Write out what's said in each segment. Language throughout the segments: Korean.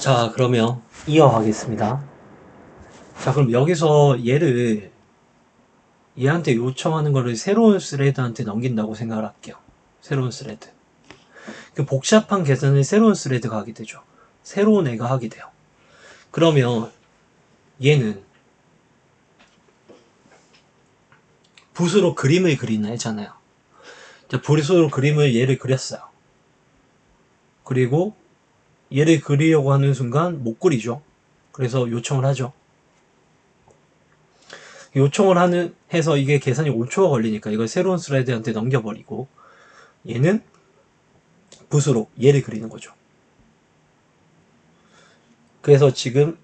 자, 그러면 이어가겠습니다. 자, 그럼 여기서 얘한테 요청하는 거를 새로운 스레드한테 넘긴다고 생각을 할게요. 새로운 스레드. 그 복잡한 계산을 새로운 스레드가 하게 되죠. 새로운 애가 하게 돼요. 그러면 얘는 붓으로 그림을 그리나 했잖아요. 자, 붓으로 그림을 얘를 그렸어요. 그리고 얘를 그리려고 하는 순간 못 그리죠. 그래서 요청을 하죠. 해서 이게 계산이 5초가 걸리니까 이걸 새로운 스라이드한테 넘겨버리고 얘는 붓으로 얘를 그리는 거죠. 그래서 지금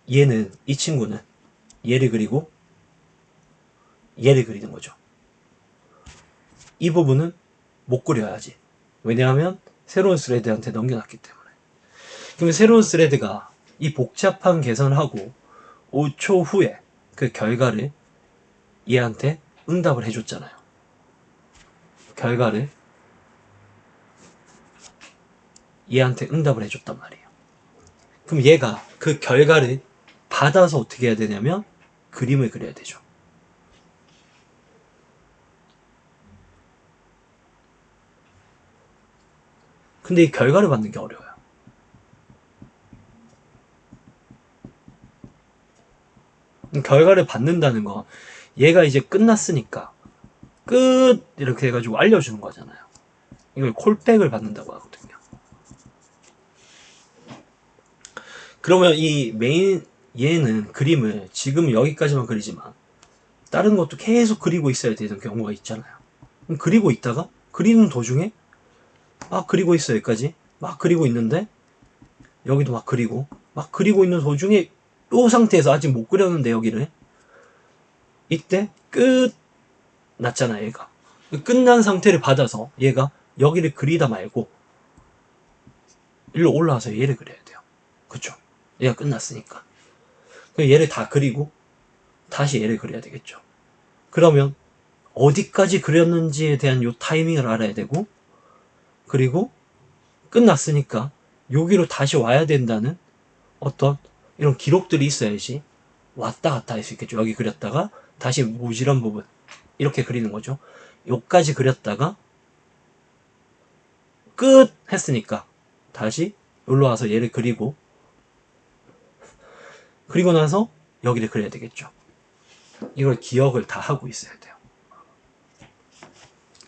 이 친구는 얘를 그리고 얘를 그리는 거죠. 이 부분은 못 그려야지. 왜냐하면 새로운 스레드한테 넘겨놨기 때문에. 그러면 새로운 스레드가 이 복잡한 계산을 하고 5초 후에 그 결과를 얘한테 응답을 해줬잖아요. 결과를 얘한테 응답을 해줬단 말이에요. 그럼 얘가 그 결과를 받아서 어떻게 해야 되냐면 그림을 그려야 되죠. 근데 이 결과를 받는 게 어려워요. 결과를 받는다는 거, 얘가 이제 끝났으니까 끝 이렇게 해가지고 알려주는 거잖아요. 이걸 콜백을 받는다고 하거든요. 그러면 얘는 그림을 지금 여기까지만 그리지만 다른 것도 계속 그리고 있어야 되는 경우가 있잖아요. 그럼 그리고 있다가 그리는 도중에 막 그리고 있어 여기까지 막 그리고 있는데 여기도 막 그리고 있는 도중에 이 상태에서 아직 못 그렸는데 여기를 이때 끝 났잖아 얘가. 끝난 상태를 받아서 얘가 여기를 그리다 말고 일로 올라와서 얘를 그려야 돼요. 그쵸? 얘가 끝났으니까. 얘를 다 그리고 다시 얘를 그려야 되겠죠. 그러면 어디까지 그렸는지에 대한 요 타이밍을 알아야 되고, 그리고 끝났으니까 여기로 다시 와야 된다는 어떤 이런 기록들이 있어야지 왔다 갔다 할 수 있겠죠. 여기 그렸다가 다시 모질한 부분 이렇게 그리는 거죠. 요까지 그렸다가 끝 했으니까 다시 여기로 와서 얘를 그리고 나서 여기를 그려야 되겠죠. 이걸 기억을 다 하고 있어야 돼요.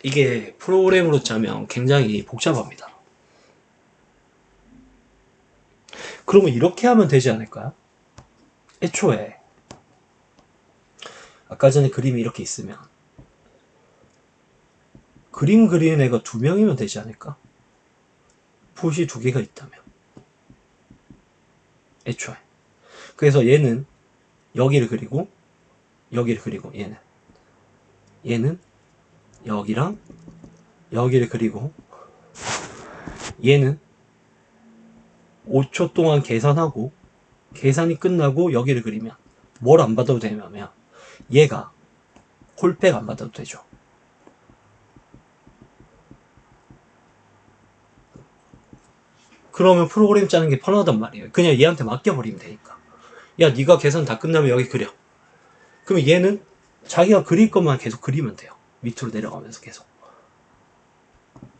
이게 프로그램으로 짜면 굉장히 복잡합니다. 그러면 이렇게 하면 되지 않을까요? 애초에 아까 전에 그림이 이렇게 있으면 그림 그리는 애가 2명이면 되지 않을까? 붓이 2개가 있다면 애초에. 그래서 얘는 여기를 그리고 여기를 그리고 얘는 여기랑 여기를 그리고 얘는 5초 동안 계산하고 계산이 끝나고 여기를 그리면 뭘 안 받아도 되냐면 얘가 콜백 안 받아도 되죠. 그러면 프로그램 짜는 게 편하단 말이에요. 그냥 얘한테 맡겨버리면 되니까. 야, 네가 계산 다 끝나면 여기 그려. 그러면 얘는 자기가 그릴 것만 계속 그리면 돼요. 밑으로 내려가면서 계속.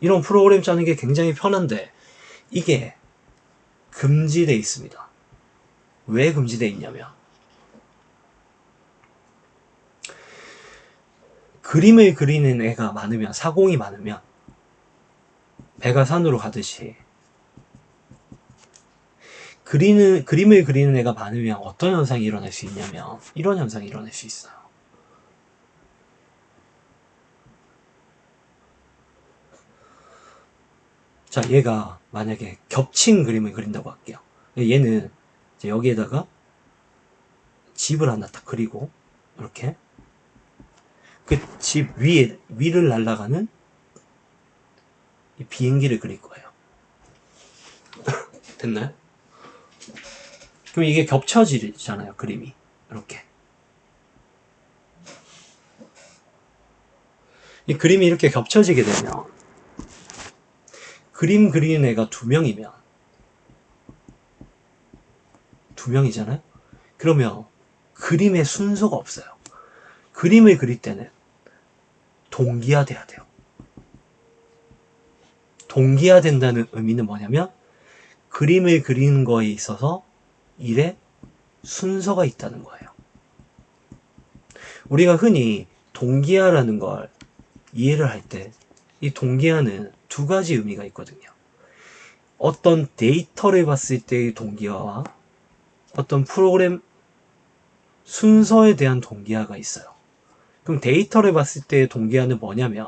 이런 프로그램 짜는 게 굉장히 편한데 이게 금지돼 있습니다. 왜 금지돼 있냐면 그림을 그리는 애가 많으면, 사공이 많으면 배가 산으로 가듯이 그림을 그리는 애가 많으면 어떤 현상이 일어날 수 있냐면 이런 현상이 일어날 수 있어요. 자, 얘가 만약에 겹친 그림을 그린다고 할게요. 얘는 이제 여기에다가 집을 하나 딱 그리고 이렇게 그 집 위를 날아가는 이 비행기를 그릴 거예요. 됐나요? 그럼 이게 겹쳐지잖아요, 그림이. 이렇게. 이 그림이 이렇게 겹쳐지게 되면 그림 그리는 애가 2명이면 2명이잖아요. 그러면 그림의 순서가 없어요. 그림을 그릴 때는 동기화돼야 돼요. 동기화된다는 의미는 뭐냐면 그림을 그리는 거에 있어서 일에 순서가 있다는 거예요. 우리가 흔히 동기화라는 걸 이해를 할 때 이 동기화는 2가지 의미가 있거든요. 어떤 데이터를 봤을 때의 동기화와 어떤 프로그램 순서에 대한 동기화가 있어요. 그럼 데이터를 봤을 때의 동기화는 뭐냐면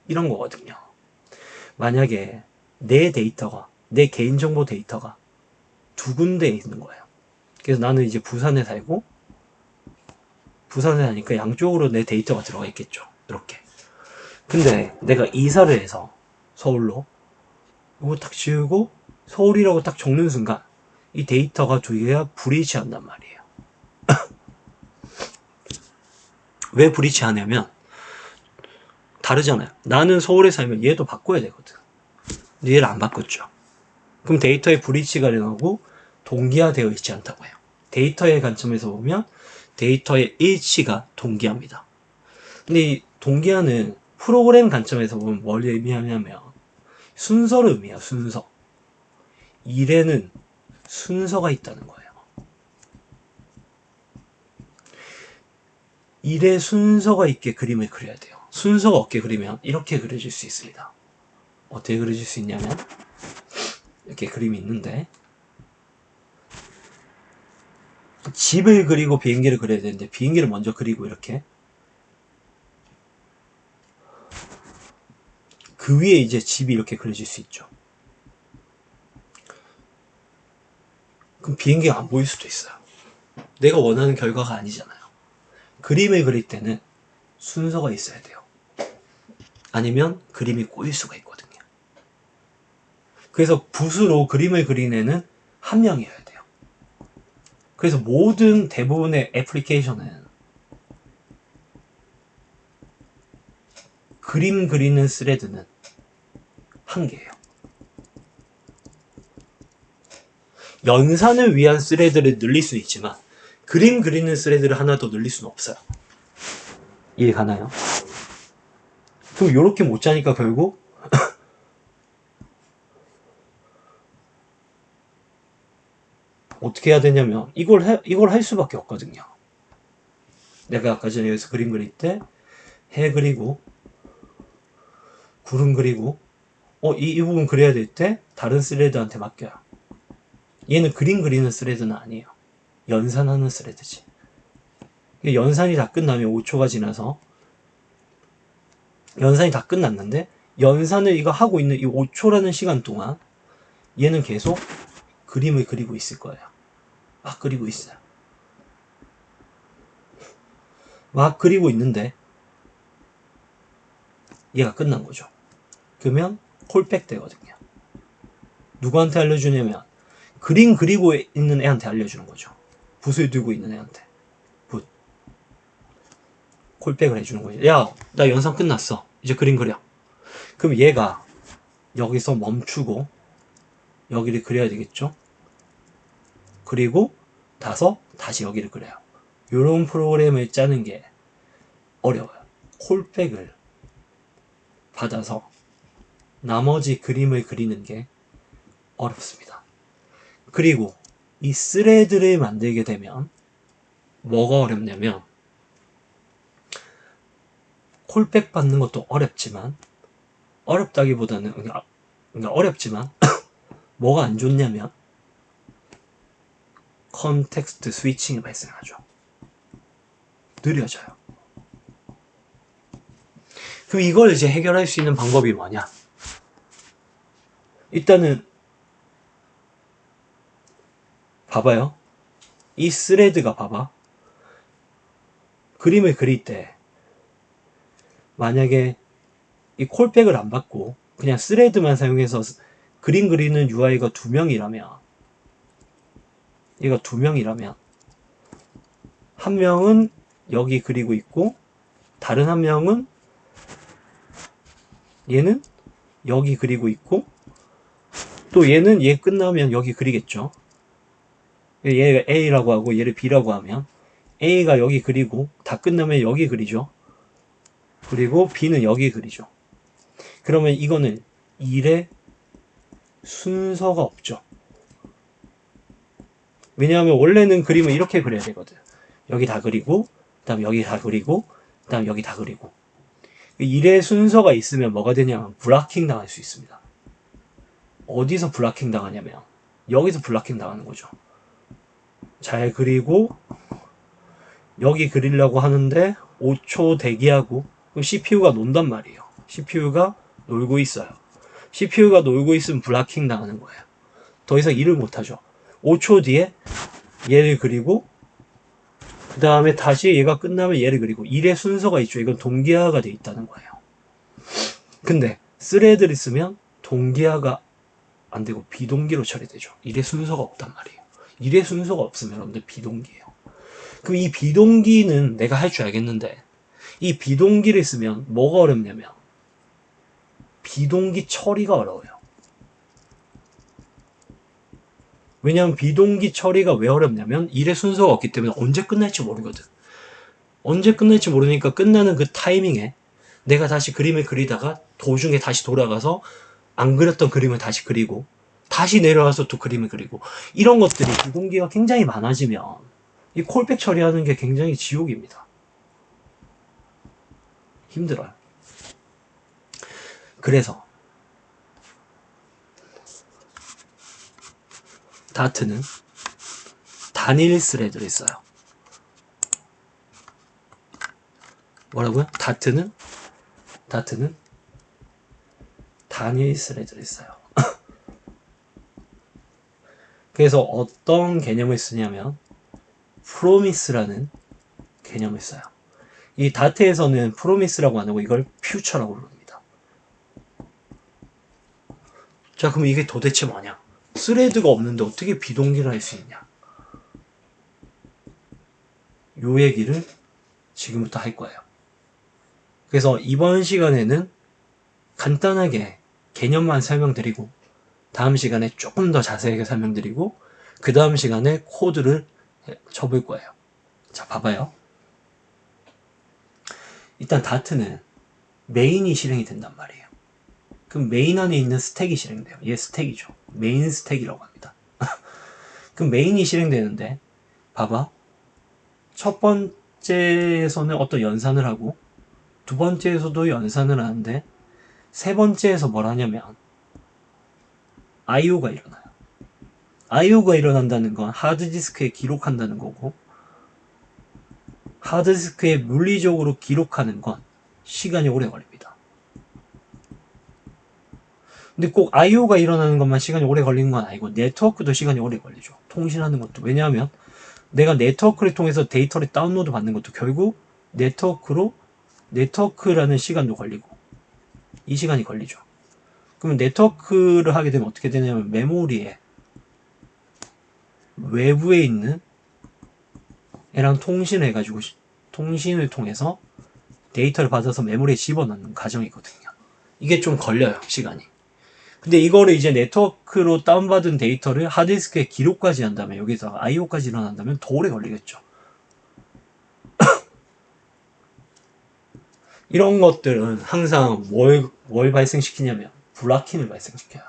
이런 거거든요. 만약에 내 데이터가, 내 개인정보 데이터가 2군데에 있는 거예요. 그래서 나는 이제 부산에 살고, 부산에 사니까 양쪽으로 내 데이터가 들어가 있겠죠. 이렇게. 근데 내가 이사를 해서 서울로 이거 딱 지우고 서울이라고 딱 적는 순간 이 데이터가 2개가 불일치한단 말이에요. 왜 불일치하냐면 다르잖아요. 나는 서울에 살면 얘도 바꿔야 되거든. 근데 얘를 안 바꿨죠. 그럼 데이터의 불일치가 일어나고 동기화되어 있지 않다고 해요. 데이터의 관점에서 보면 데이터의 일치가 동기화입니다. 근데 이 동기화는 프로그램 관점에서 보면 뭘 의미하냐면 순서를 의미해요. 순서. 일에는 순서가 있다는 거예요. 일에 순서가 있게 그림을 그려야 돼요. 순서가 없게 그리면 이렇게 그려질 수 있습니다. 어떻게 그려질 수 있냐면 이렇게 그림이 있는데 집을 그리고 비행기를 그려야 되는데 비행기를 먼저 그리고 이렇게 그 위에 이제 집이 이렇게 그려질 수 있죠. 그럼 비행기가 안 보일 수도 있어요. 내가 원하는 결과가 아니잖아요. 그림을 그릴 때는 순서가 있어야 돼요. 아니면 그림이 꼬일 수가 있거든요. 그래서 붓으로 그림을 그리는 애는 한 명이어야 돼요. 그래서 모든 대부분의 애플리케이션은 그림 그리는 스레드는 한 개예요. 연산을 위한 스레드를 늘릴 수 있지만 그림 그리는 스레드를 하나 더 늘릴 수는 없어요. 이해 가나요? 그럼 이렇게 못 짜니까 결국 어떻게 해야 되냐면 이걸 할 수밖에 없거든요. 내가 아까 전에 여기서 그림 그릴 때 해 그리고 구름 그리고 이 부분 그려야 될 때 다른 스레드한테 맡겨요. 얘는 그림 그리는 스레드는 아니에요. 연산하는 스레드지. 연산이 다 끝나면 5초가 지나서 연산이 다 끝났는데 연산을 이거 하고 있는 이 5초라는 시간 동안 얘는 계속 그림을 그리고 있을 거예요. 막 그리고 있어요. 막 그리고 있는데 얘가 끝난 거죠. 그러면 콜백 되거든요. 누구한테 알려주냐면 그림 그리고 있는 애한테 알려주는 거죠. 붓을 들고 있는 애한테. 붓. 콜백을 해주는 거죠. 야, 나 연산 끝났어. 이제 그림 그려. 그럼 얘가 여기서 멈추고 여기를 그려야 되겠죠? 그리고 다시 여기를 그려요. 이런 프로그램을 짜는 게 어려워요. 콜백을 받아서 나머지 그림을 그리는 게 어렵습니다. 그리고 이 스레드를 만들게 되면 뭐가 어렵냐면 콜백 받는 것도 어렵지만 어렵다기보다는 그러니까 어렵지만 뭐가 안 좋냐면 컨텍스트 스위칭이 발생하죠. 느려져요. 그럼 이걸 이제 해결할 수 있는 방법이 뭐냐? 일단은 봐봐요. 이 스레드가 봐봐. 그림을 그릴 때 만약에 이 콜백을 안 받고 그냥 스레드만 사용해서 그림 그리는 UI가 2명이라면 얘가 2명이라면 한 명은 여기 그리고 있고 다른 한 명은 얘는 여기 그리고 있고 또 얘는 얘 끝나면 여기 그리겠죠. 얘가 A라고 하고 얘를 B라고 하면 A가 여기 그리고 다 끝나면 여기 그리죠. 그리고 B는 여기 그리죠. 그러면 이거는 일의 순서가 없죠. 왜냐하면 원래는 그림을 이렇게 그려야 되거든. 여기 다 그리고, 그 다음 여기 다 그리고, 그 다음 여기 다 그리고. 일의 순서가 있으면 뭐가 되냐면 블락킹 당할 수 있습니다. 어디서 블락킹 당하냐면 여기서 블락킹 당하는 거죠. 잘 그리고 여기 그리려고 하는데 5초 대기하고 그럼 CPU가 논단 말이에요. CPU가 놀고 있어요. CPU가 놀고 있으면 블락킹 당하는 거예요. 더 이상 일을 못하죠. 5초 뒤에 얘를 그리고 그 다음에 다시 얘가 끝나면 얘를 그리고 일의 순서가 있죠. 이건 동기화가 돼 있다는 거예요. 근데 스레드를 쓰면 동기화가 안 되고 비동기로 처리되죠. 일의 순서가 없단 말이에요. 일의 순서가 없으면 여러분들 비동기예요. 그럼 이 비동기는 내가 할 줄 알겠는데 이 비동기를 쓰면 뭐가 어렵냐면 비동기 처리가 어려워요. 왜냐하면 비동기 처리가 왜 어렵냐면 일의 순서가 없기 때문에 언제 끝날지 모르거든. 언제 끝날지 모르니까 끝나는 그 타이밍에 내가 다시 그림을 그리다가 도중에 다시 돌아가서 안 그렸던 그림을 다시 그리고 다시 내려와서 또 그림을 그리고 이런 것들이 비동기가 굉장히 많아지면 이 콜백 처리하는 게 굉장히 지옥입니다. 힘들어요. 그래서 다트는 단일 스레드를 써요. 뭐라고요? 다트는 단일 스레드를 써요. 그래서 어떤 개념을 쓰냐면 프로미스라는 개념을 써요. 이 다트에서는 프로미스라고 안 하고 이걸 퓨처라고 부릅니다. 자, 그럼 이게 도대체 뭐냐? 스레드가 없는데 어떻게 비동기를 할 수 있냐? 요 얘기를 지금부터 할 거예요. 그래서 이번 시간에는 간단하게 개념만 설명드리고 다음 시간에 조금 더 자세하게 설명드리고 그 다음 시간에 코드를 쳐볼 거예요. 자, 봐봐요. 일단 다트는 메인이 실행이 된단 말이에요. 그럼 메인 안에 있는 스택이 실행돼요. 얘 스택이죠. 메인 스택이라고 합니다. 그럼 메인이 실행되는데 봐봐. 첫 번째에서는 어떤 연산을 하고 두 번째에서도 연산을 하는데 세 번째에서 뭘 하냐면 IO가 일어나요. IO가 일어난다는 건 하드디스크에 기록한다는 거고 하드디스크에 물리적으로 기록하는 건 시간이 오래 걸립니다. 근데 꼭 IO가 일어나는 것만 시간이 오래 걸리는 건 아니고 네트워크도 시간이 오래 걸리죠. 통신하는 것도. 왜냐하면 내가 네트워크를 통해서 데이터를 다운로드 받는 것도 결국 네트워크라는 시간도 걸리고 이 시간이 걸리죠. 그러면 네트워크를 하게 되면 어떻게 되냐면 메모리에 외부에 있는 애랑 통신을 해가지고 통신을 통해서 데이터를 받아서 메모리에 집어넣는 과정이거든요. 이게 좀 걸려요, 시간이. 근데 이거를 이제 네트워크로 다운받은 데이터를 하드디스크에 기록까지 한다면 여기서 IO까지 일어난다면 더 오래 걸리겠죠. 이런 것들은 항상 뭘 발생시키냐면 블락킹을 발생시켜요.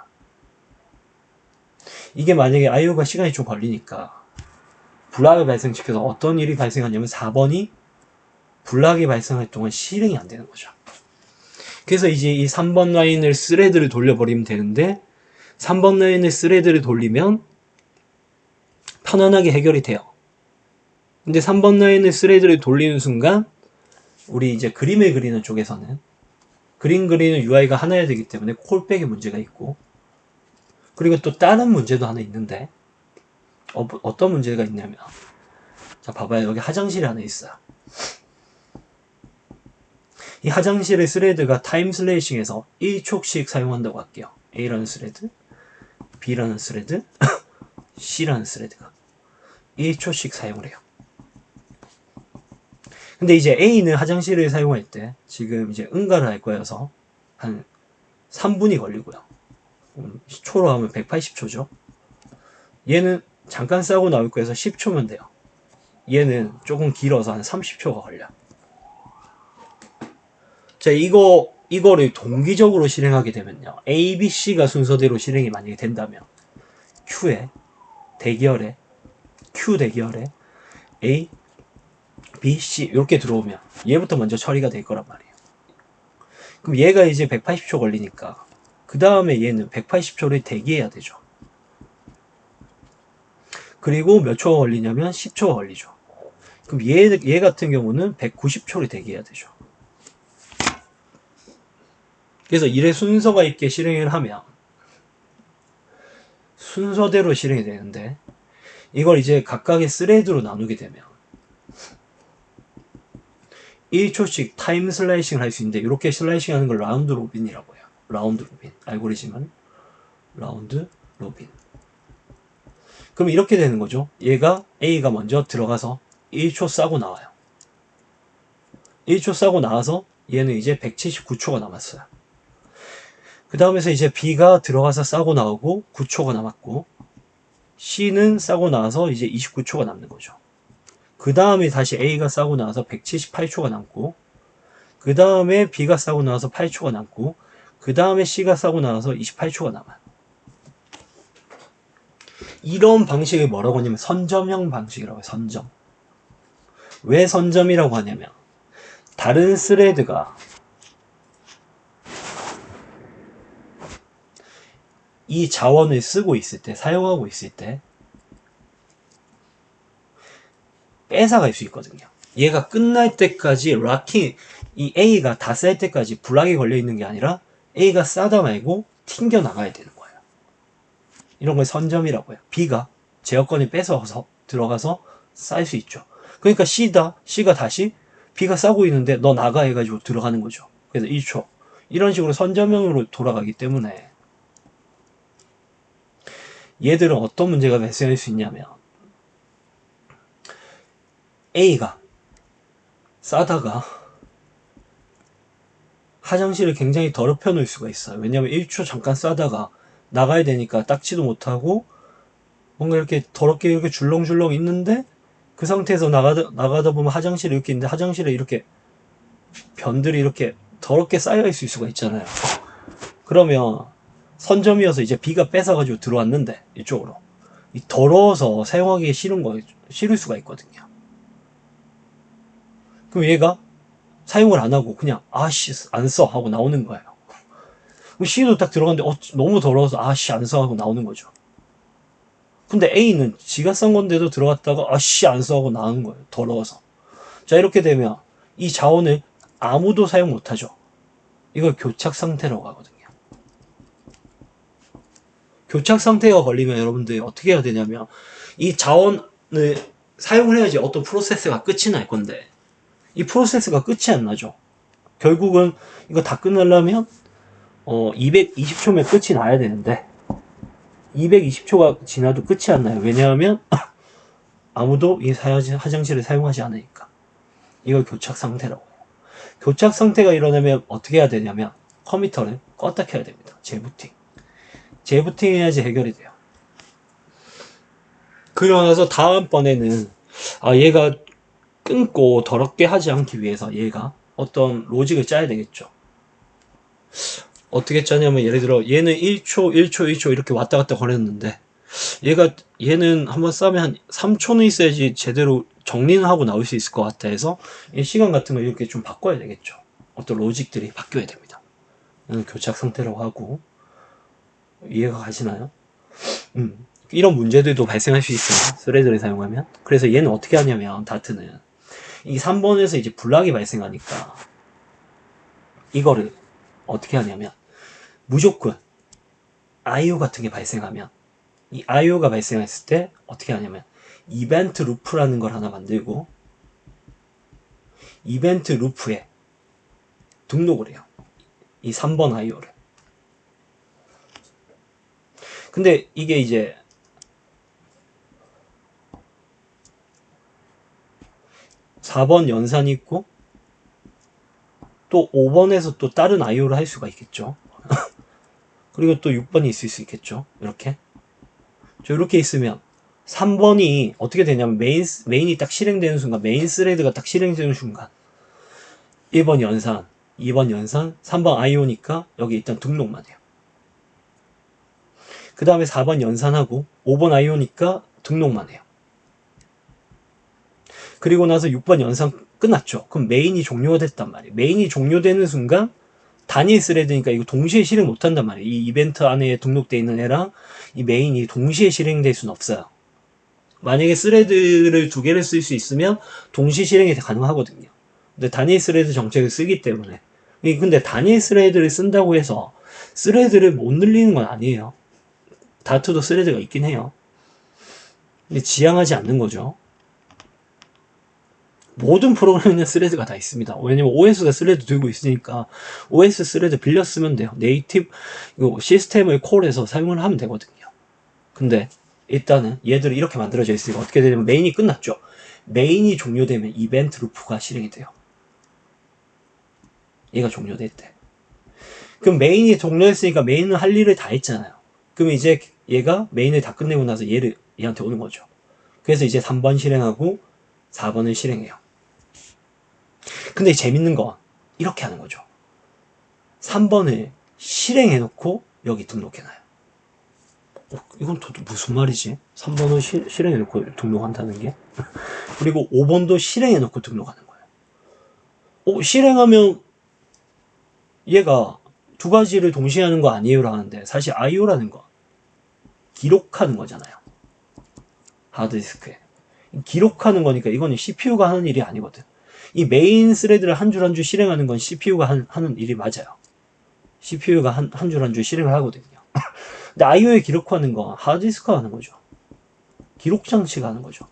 이게 만약에 IO가 시간이 좀 걸리니까 블락을 발생시켜서 어떤 일이 발생하냐면 4번이 블락이 발생할 동안 실행이 안 되는 거죠. 그래서 이제 이 3번 라인을 스레드를 돌려버리면 되는데 3번 라인을 스레드를 돌리면 편안하게 해결이 돼요. 근데 3번 라인을 스레드를 돌리는 순간 우리 이제 그림을 그리는 쪽에서는 그림 그리는 UI가 하나여야 되기 때문에 콜백의 문제가 있고 그리고 또 다른 문제도 하나 있는데 어떤 문제가 있냐면 자 봐봐요. 여기 화장실이 하나 있어요. 이 화장실의 스레드가 타임 슬래싱에서 1촉씩 사용한다고 할게요. A라는 스레드, B라는 스레드, C라는 스레드가 1초씩 사용을 해요. 근데 이제 A는 화장실을 사용할 때 지금 이제 응가를 할 거여서 한 3분이 걸리고요. 초로 하면 180초죠. 얘는 잠깐 싸고 나올 거에서 10초면 돼요. 얘는 조금 길어서 한 30초가 걸려. 자, 이거를 동기적으로 실행하게 되면요. A, B, C가 순서대로 실행이 만약에 된다면 Q에, 대기열에, Q 대기열에 A, B, C 이렇게 들어오면 얘부터 먼저 처리가 될 거란 말이에요. 그럼 얘가 이제 180초 걸리니까 그 다음에 얘는 180초를 대기해야 되죠. 그리고 몇 초가 걸리냐면 10초가 걸리죠. 그럼 얘 같은 경우는 190초를 대기해야 되죠. 그래서 이래 순서가 있게 실행을 하면 순서대로 실행이 되는데 이걸 이제 각각의 스레드로 나누게 되면 1초씩 타임 슬라이싱을 할 수 있는데 이렇게 슬라이싱 하는 걸 라운드 로빈이라고 해요. 라운드 로빈. 알고리즘은 라운드 로빈. 그럼 이렇게 되는 거죠. 얘가 A가 먼저 들어가서 1초 싸고 나와요. 1초 싸고 나와서 얘는 이제 179초가 남았어요. 그 다음에서 이제 B가 들어가서 싸고 나오고 9초가 남았고 C는 싸고 나와서 이제 29초가 남는 거죠. 그 다음에 다시 A가 싸고 나와서 178초가 남고 그 다음에 B가 싸고 나와서 8초가 남고 그 다음에 C가 싸고 나와서 28초가 남아요. 이런 방식을 뭐라고 하냐면 선점형 방식이라고 해요. 선점. 왜 선점이라고 하냐면 다른 스레드가 이 자원을 쓰고 있을 때, 사용하고 있을 때 뺏어갈 수 있거든요. 얘가 끝날 때까지 락킹, 이 A가 다 쌀 때까지 불락이 걸려 있는 게 아니라 A가 싸다 말고 튕겨 나가야 되는 거예요. 이런 걸 선점이라고 해요. B가 제어권을 뺏어서 들어가서 쌀 수 있죠. 그러니까 C가 다시 B가 싸고 있는데 너 나가 해가지고 들어가는 거죠. 그래서 1초. 이런 식으로 선점형으로 돌아가기 때문에 얘들은 어떤 문제가 발생할 수 있냐면 A가 싸다가 화장실을 굉장히 더럽혀 놓을 수가 있어요. 왜냐면 1초 잠깐 싸다가 나가야 되니까 닦지도 못하고 뭔가 이렇게 더럽게 이렇게 줄렁줄렁 있는데 그 상태에서 나가다 보면 화장실이 이렇게 있는데 화장실에 이렇게 변들이 이렇게 더럽게 쌓여 있을 수가 있잖아요. 그러면 선점이어서 이제 B가 뺏어가지고 들어왔는데 이쪽으로 더러워서 사용하기 싫을 수가 있거든요. 그럼 얘가 사용을 안 하고 그냥 아씨 안 써 하고 나오는 거예요. 그럼 C도 딱 들어갔는데 너무 더러워서 아씨 안 써 하고 나오는 거죠. 근데 A는 지가 싼 건데도 들어갔다가 아씨 안 써 하고 나오는 거예요. 더러워서. 자, 이렇게 되면 이 자원을 아무도 사용 못하죠. 이걸 교착 상태라고 하거든요. 교착 상태가 걸리면 여러분들이 어떻게 해야 되냐면 이 자원을 사용을 해야지 어떤 프로세스가 끝이 날 건데 이 프로세스가 끝이 안 나죠. 결국은 이거 다 끝내려면 220초면 끝이 나야 되는데 220초가 지나도 끝이 안 나요. 왜냐하면 아무도 이 화장실을 사용하지 않으니까. 이걸 교착 상태라고 해요. 교착 상태가 일어나면 어떻게 해야 되냐면 컴퓨터를 껐다 켜야 됩니다. 재부팅. 재부팅 해야지 해결이 돼요. 그러고 나서 다음번에는 얘가 끊고 더럽게 하지 않기 위해서 얘가 어떤 로직을 짜야 되겠죠. 어떻게 짜냐면 예를 들어 얘는 1초, 1초, 1초 이렇게 왔다 갔다 거렸는데 얘는 한번 싸면 한 3초는 있어야지 제대로 정리는 하고 나올 수 있을 것 같아 해서 이 시간 같은 거 이렇게 좀 바꿔야 되겠죠. 어떤 로직들이 바뀌어야 됩니다. 이건 교착 상태라고 하고 이해가 가시나요? 이런 문제들도 발생할 수 있어요. 스레드를 사용하면. 그래서 얘는 어떻게 하냐면 다트는 이 3번에서 이제 불락이 발생하니까 이거를 어떻게 하냐면 무조건 IO 같은 게 발생하면 이 IO가 발생했을 때 어떻게 하냐면 이벤트 루프라는 걸 하나 만들고 이벤트 루프에 등록을 해요. 이 3번 IO를. 근데 이게 이제 4번 연산이 있고 또 5번에서 또 다른 IO를 할 수가 있겠죠. 그리고 또 6번이 있을 수 있겠죠. 이렇게 있으면 3번이 어떻게 되냐면 메인이 딱 실행되는 순간, 메인 스레드가 딱 실행되는 순간 1번 연산, 2번 연산, 3번 IO니까 여기 일단 등록만 해요. 그 다음에 4번 연산하고 5번 IO니까 등록만 해요. 그리고 나서 6번 연산 끝났죠. 그럼 메인이 종료가 됐단 말이에요. 메인이 종료되는 순간 단일 스레드니까 이거 동시에 실행 못한단 말이에요. 이 이벤트 안에 등록되어 있는 애랑 이 메인이 동시에 실행될 수는 없어요. 만약에 스레드를 두 개를 쓸 수 있으면 동시 실행이 가능하거든요. 근데 단일 스레드 정책을 쓰기 때문에. 근데 단일 스레드를 쓴다고 해서 스레드를 못 늘리는 건 아니에요. 다트도 스레드가 있긴 해요. 근데 지향하지 않는 거죠. 모든 프로그램에는 스레드가 다 있습니다. 왜냐면 OS가 스레드 들고 있으니까 OS 스레드 빌려 쓰면 돼요. 네이티브 시스템을 콜해서 사용을 하면 되거든요. 근데 일단은 얘들이 이렇게 만들어져 있으니까 어떻게 되냐면 메인이 끝났죠. 메인이 종료되면 이벤트 루프가 실행이 돼요. 얘가 종료됐대. 그럼 메인이 종료했으니까 메인은 할 일을 다 했잖아요. 그럼 이제 얘가 메인을 다 끝내고 나서 얘한테 오는 거죠. 그래서 이제 3번 실행하고 4번을 실행해요. 근데 재밌는 건 이렇게 하는 거죠. 3번을 실행해놓고 여기 등록해놔요. 이건 또 무슨 말이지? 3번을 실행해놓고 등록한다는 게? 그리고 5번도 실행해놓고 등록하는 거예요. 실행하면 얘가 두 가지를 동시에 하는 거 아니에요? 라는데 사실 IO라는 거 기록하는 거잖아요. 하드디스크에. 기록하는 거니까 이거는 CPU가 하는 일이 아니거든. 이 메인 스레드를 한 줄 한 줄 실행하는 건 CPU가 하는 일이 맞아요. CPU가 한 줄 한 줄 실행을 하거든요. 근데 IO에 기록하는 건 하드디스크가 하는 거죠. 기록 장치가 하는 거죠.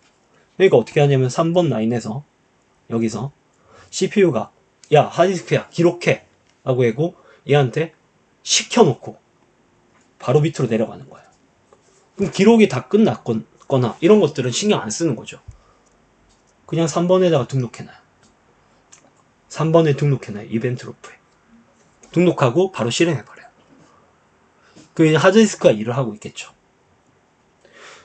그러니까 어떻게 하냐면 3번 라인에서 여기서 CPU가 야 하드디스크야 기록해 라고 하고 얘한테 시켜놓고 바로 밑으로 내려가는 거예요. 그럼 기록이 다 끝났거나 이런 것들은 신경 안 쓰는 거죠. 그냥 3번에다가 등록해놔요. 3번에 등록해놔요. 이벤트 루프에. 등록하고 바로 실행해버려요. 그 하드디스크가 일을 하고 있겠죠.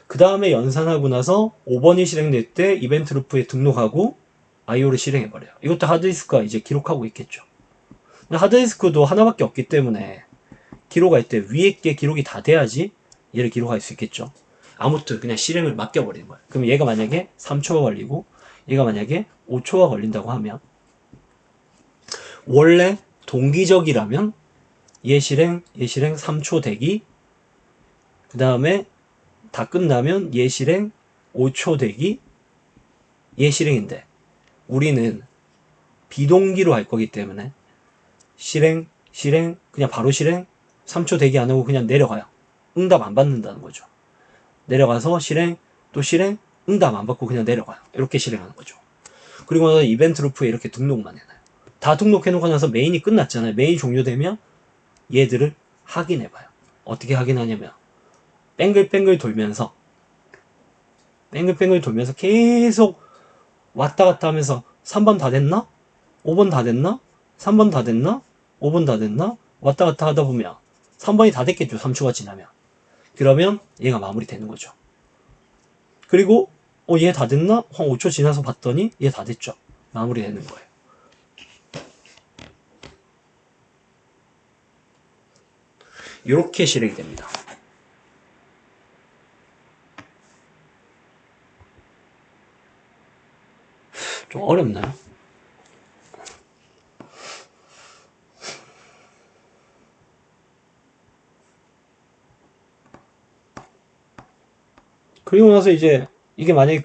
그 다음에 연산하고 나서 5번이 실행될 때 이벤트 루프에 등록하고 IO를 실행해버려요. 이것도 하드디스크가 이제 기록하고 있겠죠. 근데 하드디스크도 하나밖에 없기 때문에 기록할 때 위에 게 기록이 다 돼야지 얘를 기록할 수 있겠죠. 아무튼 그냥 실행을 맡겨버리는 거예요. 그럼 얘가 만약에 3초가 걸리고 얘가 만약에 5초가 걸린다고 하면 원래 동기적이라면 얘 실행 3초 대기 그 다음에 다 끝나면 얘 실행 5초 대기 얘 실행인데 우리는 비동기로 할 거기 때문에 실행 그냥 바로 실행 3초 대기 안 하고 그냥 내려가요. 응답 안 받는다는 거죠. 내려가서 실행 또 실행 응답 안 받고 그냥 내려가요. 이렇게 실행하는 거죠. 그리고 나서 이벤트 루프에 이렇게 등록만 해놔요. 다 등록해놓고 나서 메인이 끝났잖아요. 메인이 종료되면 얘들을 확인해봐요. 어떻게 확인하냐면 뱅글뱅글 돌면서 계속 왔다 갔다 하면서 3번 다 됐나? 5번 다 됐나? 3번 다 됐나? 5번 다 됐나? 왔다 갔다 하다 보면 3번이 다 됐겠죠. 3초가 지나면. 그러면 얘가 마무리되는 거죠. 그리고 얘 다 됐나? 한 5초 지나서 봤더니 얘 다 됐죠. 마무리되는 거예요. 이렇게 실행이 됩니다. 좀 어렵나요? 그리고 나서 이제 이게 만약에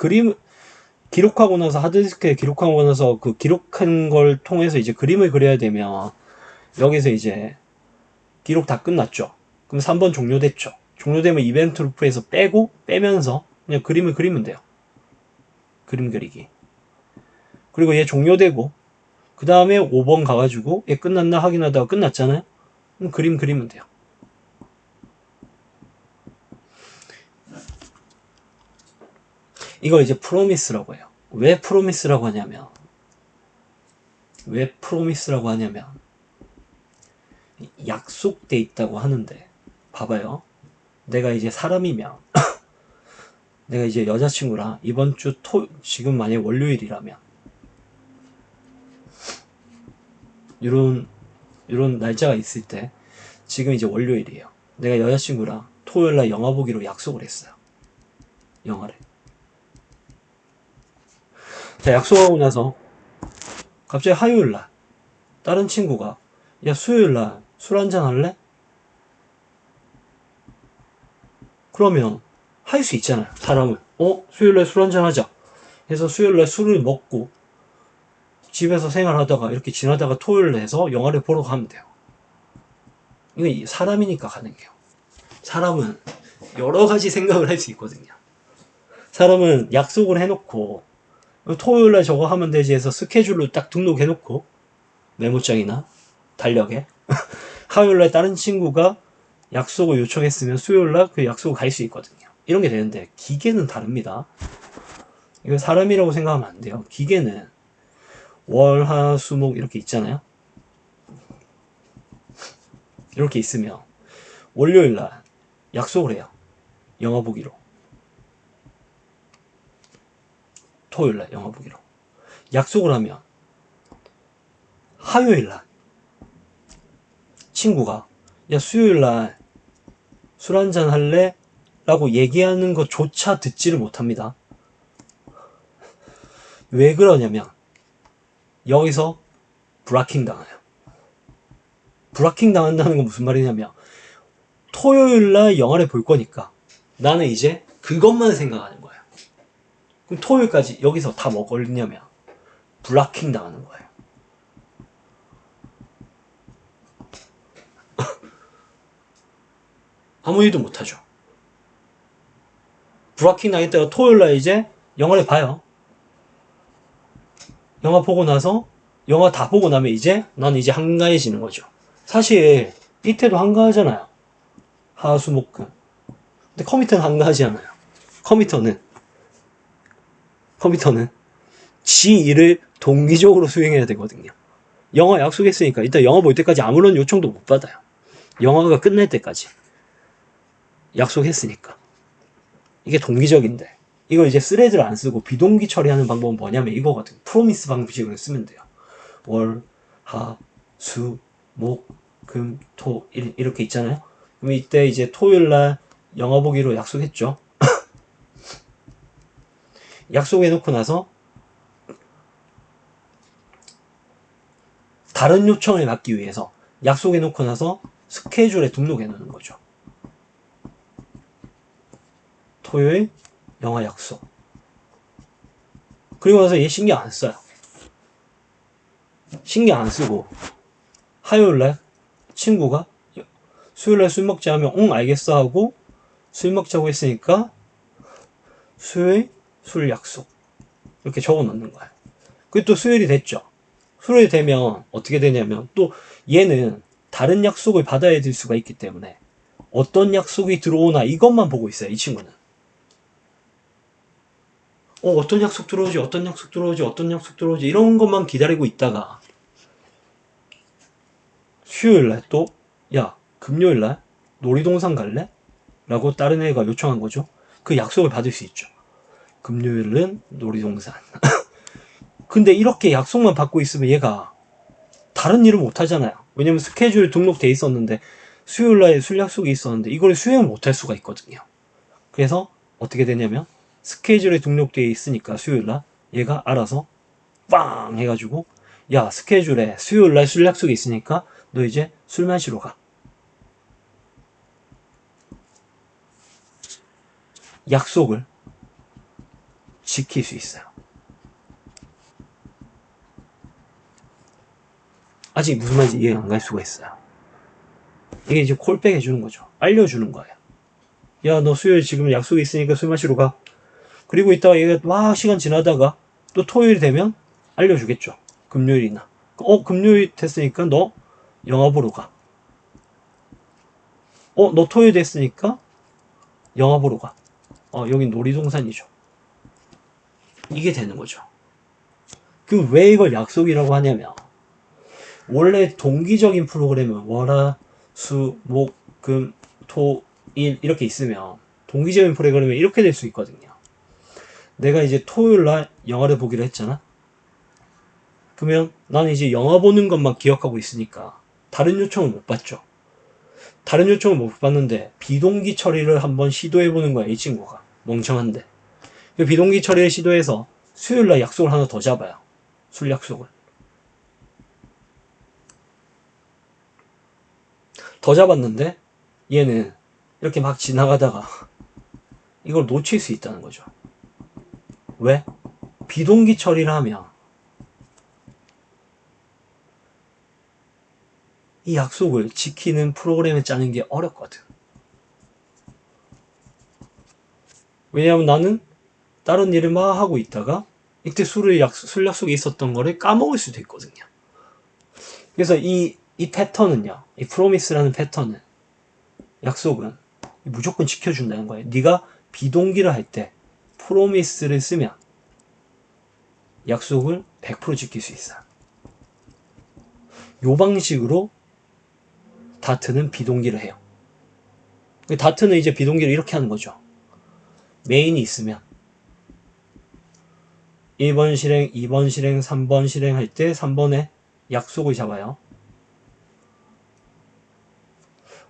기록하고 나서 하드디스크에 기록하고 나서 그 기록한 걸 통해서 이제 그림을 그려야 되면 여기서 이제 기록 다 끝났죠. 그럼 3번 종료됐죠. 종료되면 이벤트 루프에서 빼면서 그냥 그림을 그리면 돼요. 그림 그리기. 그리고 얘 종료되고 그 다음에 5번 가가지고 얘 끝났나 확인하다가 끝났잖아요. 그럼 그림 그리면 돼요. 이걸 이제 프로미스라고 해요. 왜 프로미스라고 하냐면 약속돼 있다고 하는데 봐봐요. 내가 이제 사람이면 내가 이제 여자친구랑 이번 주 지금 만약에 월요일이라면 이런 날짜가 있을 때 지금 이제 월요일이에요. 내가 여자친구랑 토요일날 영화 보기로 약속을 했어요. 영화를. 자, 약속하고 나서 갑자기 화요일날 다른 친구가 야 수요일날 술 한잔 할래? 그러면 할 수 있잖아요. 사람은 수요일날 술 한잔 하자 해서 수요일날 술을 먹고 집에서 생활하다가 이렇게 지나다가 토요일 해서 영화를 보러 가면 돼요. 이거 사람이니까 가능해요. 사람은 여러 가지 생각을 할 수 있거든요. 사람은 약속을 해놓고 토요일날 저거 하면 되지 해서 스케줄로 딱 등록해놓고 메모장이나 달력에 화요일날 다른 친구가 약속을 요청했으면 수요일날 그 약속을 갈 수 있거든요. 이런 게 되는데 기계는 다릅니다. 이거 사람이라고 생각하면 안 돼요. 기계는 월, 화, 수, 목 이렇게 있잖아요. 이렇게 있으면 월요일날 약속을 해요. 영화 보기로. 토요일날 영화 보기로. 약속을 하면 화요일날 친구가 야 수요일날 술 한잔 할래? 라고 얘기하는 것조차 듣지를 못합니다. 왜 그러냐면 여기서 브라킹 당해요. 브라킹 당한다는 건 무슨 말이냐면 토요일날 영화를 볼 거니까 나는 이제 그것만 생각하는 거예요. 그럼 토요일까지 여기서 다 뭐 걸리냐면 브라킹 당하는 거예요. 아무 일도 못하죠. 브라킹 당했다가 토요일날 이제 영화를 봐요. 영화 보고 나서 영화 다 보고 나면 이제 난 이제 한가해지는 거죠. 사실 이때도 한가하잖아요. 하수목금. 근데 컴퓨터는 한가하지 않아요. 컴퓨터는 지 일을 동기적으로 수행해야 되거든요. 영화 약속했으니까 일단 영화 볼 때까지 아무런 요청도 못 받아요. 영화가 끝날 때까지 약속했으니까. 이게 동기적인데 이걸 이제 스레드를 안 쓰고 비동기 처리하는 방법은 뭐냐면 이거거든. 프로미스 방식을 쓰면 돼요. 월, 하, 수, 목, 금, 토 이렇게 있잖아요. 그럼 이때 이제 토요일날 영화 보기로 약속했죠. 약속해놓고 나서 다른 요청을 받기 위해서 약속해놓고 나서 스케줄에 등록해놓는 거죠. 토요일 영화 약속. 그리고 나서 얘 신경 안 써요. 신경 안 쓰고 화요일날 친구가 수요일날 술 먹자 하면 응 알겠어 하고 술 먹자고 했으니까 수요일 술 약속 이렇게 적어 놓는 거예요. 그게 또 수요일이 됐죠. 수요일이 되면 어떻게 되냐면 또 얘는 다른 약속을 받아야 될 수가 있기 때문에 어떤 약속이 들어오나 이것만 보고 있어요. 이 친구는. 어떤 약속 들어오지 어떤 약속 들어오지 어떤 약속 들어오지 이런 것만 기다리고 있다가 수요일날 또 야 금요일날 놀이동산 갈래? 라고 다른 애가 요청한 거죠. 그 약속을 받을 수 있죠. 금요일은 놀이동산. 근데 이렇게 약속만 받고 있으면 얘가 다른 일을 못 하잖아요. 왜냐면 스케줄 등록돼 있었는데 수요일날 술 약속이 있었는데 이걸 수행을 못 할 수가 있거든요. 그래서 어떻게 되냐면 스케줄에 등록돼 있으니까 수요일날 얘가 알아서 빵 해가지고 야 스케줄에 수요일날 술 약속이 있으니까 너 이제 술 마시러 가. 약속을 지킬 수 있어요. 아직 무슨 말인지 이해가 안 갈 수가 있어요. 이게 이제 콜백 해주는 거죠. 알려주는 거예요. 야, 너 수요일 지금 약속이 있으니까 술 마시러 가. 그리고 이따가 얘가 막 시간 지나다가 또 토요일이 되면 알려주겠죠. 금요일이나. 금요일 됐으니까 너 영화 보러 가. 너 토요일 됐으니까 영화 보러 가. 여긴 놀이동산이죠. 이게 되는 거죠. 그 왜 이걸 약속이라고 하냐면 원래 동기적인 프로그램은 월화, 수, 목, 금, 토, 일 이렇게 있으면 동기적인 프로그램은 이렇게 될 수 있거든요. 내가 이제 토요일날 영화를 보기로 했잖아. 그러면 나는 이제 영화 보는 것만 기억하고 있으니까 다른 요청을 못 받죠. 다른 요청을 못 받는데 비동기 처리를 한번 시도해보는 거야, 이 친구가. 멍청한데. 비동기 처리를 시도해서 수요일날 약속을 하나 더 잡아요. 술 약속을. 더 잡았는데 얘는 이렇게 막 지나가다가 이걸 놓칠 수 있다는 거죠. 왜? 비동기 처리를 하면 이 약속을 지키는 프로그램을 짜는 게 어렵거든. 왜냐하면 나는 다른 일을 막 하고 있다가 이때 술 약속이 있었던 거를 까먹을 수도 있거든요. 그래서 이 패턴은요, 이 프로미스라는 패턴은, 약속은 무조건 지켜준다는 거예요. 네가 비동기를 할 때 프로미스를 쓰면 약속을 100% 지킬 수 있어. 요 방식으로 다트는 비동기를 해요. 다트는 이제 비동기를 이렇게 하는 거죠. 메인이 있으면 1번 실행, 2번 실행, 3번 실행할 때 3번에 약속을 잡아요.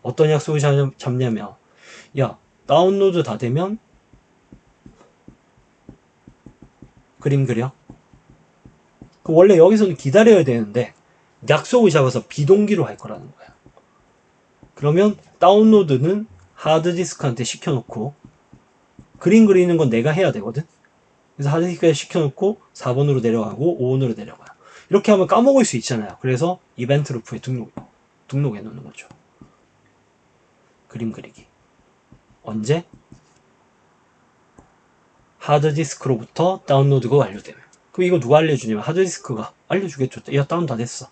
어떤 약속을 잡냐면, 야, 다운로드 다 되면 그림 그려. 원래 여기서는 기다려야 되는데 약속을 잡아서 비동기로 할 거라는 거야. 그러면 다운로드는 하드디스크한테 시켜놓고 그림 그리는 건 내가 해야 되거든. 그래서 하드디스크에 시켜놓고 4번으로 내려가고 5번으로 내려가요. 이렇게 하면 까먹을 수 있잖아요. 그래서 이벤트 루프에 등록해 놓는 거죠. 그림 그리기. 언제? 하드디스크로부터 다운로드가 완료되면. 그럼 이거 누가 알려주냐면 하드디스크가 알려주겠죠. 야, 다운 다 됐어.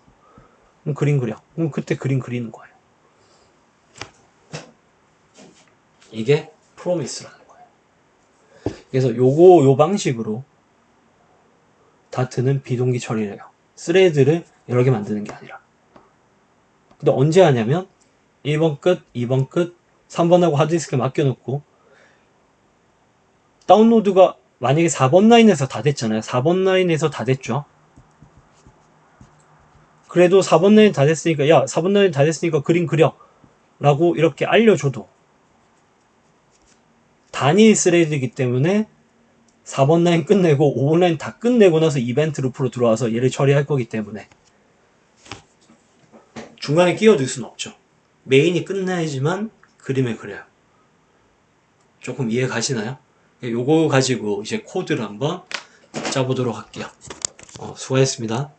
그럼 그림 그려. 그럼 그때 그림 그리는 거예요. 이게 프로미스라는 거예요. 그래서 요 방식으로 다트는 비동기 처리를 해요. 스레드를 여러 개 만드는 게 아니라. 근데 언제 하냐면 1번 끝, 2번 끝, 3번하고 하드디스크에 맡겨놓고 다운로드가 만약에 4번 라인에서 다 됐잖아요. 4번 라인에서 다 됐죠. 그래도 4번 라인 다 됐으니까, 야, 4번 라인 다 됐으니까 그림 그려 라고 이렇게 알려줘도 단일 스레드이기 때문에 4번 라인 끝내고 5번 라인 다 끝내고 나서 이벤트 루프로 들어와서 얘를 처리할 거기 때문에 중간에 끼어들 수는 없죠. 메인이 끝나야지만 그림을 그려요. 조금 이해 가시나요? 요거 가지고 이제 코드를 한번 짜보도록 할게요. 수고하셨습니다.